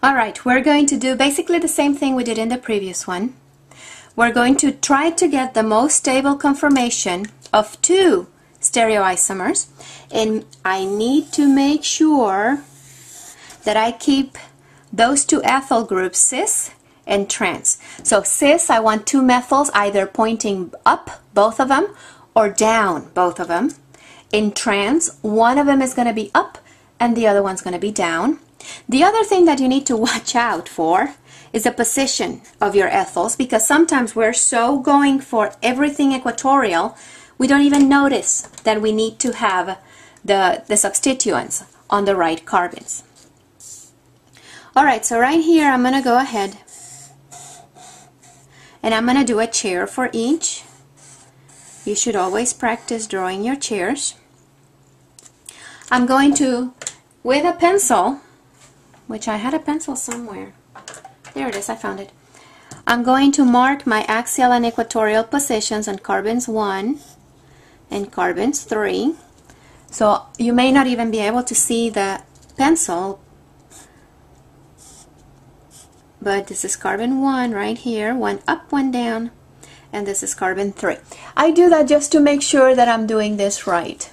Alright, we're going to do basically the same thing we did in the previous one. We're going to try to get the most stable conformation of two stereoisomers, and I need to make sure that I keep those two ethyl groups cis and trans. So cis, I want two methyls either pointing up, both of them, or down, both of them. In trans, one of them is going to be up and the other one's going to be down. The other thing that you need to watch out for is the position of your ethyls, because sometimes we're so going for everything equatorial, we don't even notice that we need to have the substituents on the right carbons. Alright, so right here I'm going to go ahead and I'm going to do a chair for each. You should always practice drawing your chairs. I'm going to, with a pencil, which I had a pencil somewhere. There it is, I found it. I'm going to mark my axial and equatorial positions on carbons 1 and carbons 3. So you may not even be able to see the pencil, but this is carbon 1 right here, one up, one down, and this is carbon 3. I do that just to make sure that I'm doing this right.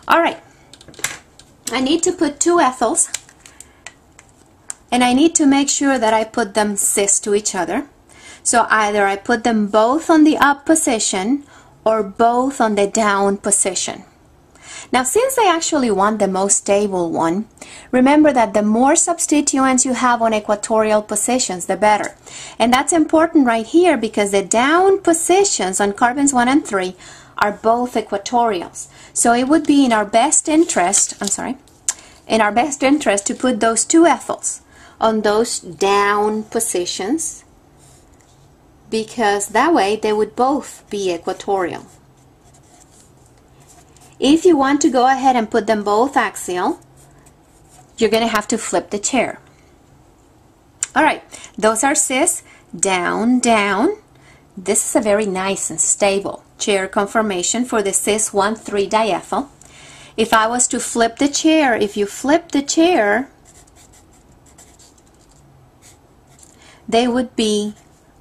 Alright, I need to put two ethyls, and I need to make sure that I put them cis to each other. So either I put them both on the up position or both on the down position. Now, since I actually want the most stable one, remember that the more substituents you have on equatorial positions, the better. And that's important right here because the down positions on carbons 1 and 3 are both equatorials. So it would be in our best interest, to put those two ethyls on those down positions, because that way they would both be equatorial. If you want to go ahead and put them both axial, you're going to have to flip the chair. Alright, those are cis, down, down. This is a very nice and stable chair conformation for the cis 1,3 diethyl. If I was to flip the chair, if you flip the chair, they would be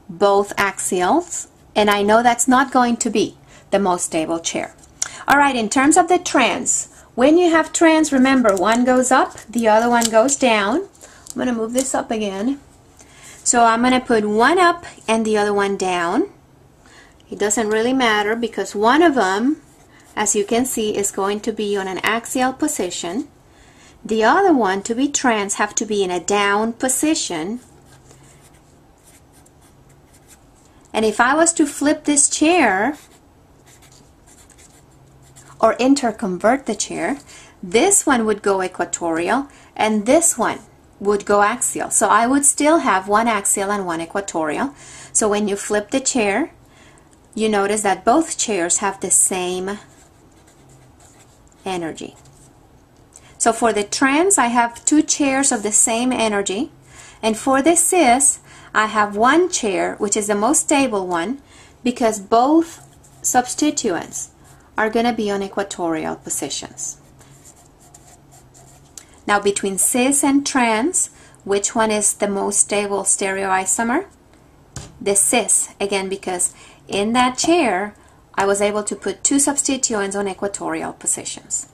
both axials, and I know that's not going to be the most stable chair. Alright, in terms of the trans, when you have trans, remember one goes up, the other one goes down. I'm going to move this up again. So I'm going to put one up and the other one down. It doesn't really matter because one of them, as you can see, is going to be on an axial position. The other one, to be trans, have to be in a down position. And if I was to flip this chair or interconvert the chair, this one would go equatorial and this one would go axial. So I would still have one axial and one equatorial. So when you flip the chair, you notice that both chairs have the same energy. So for the trans, I have two chairs of the same energy, and for the cis, I have one chair, which is the most stable one, because both substituents are going to be on equatorial positions. Now, between cis and trans, which one is the most stable stereoisomer? The cis, again, because in that chair, I was able to put two substituents on equatorial positions.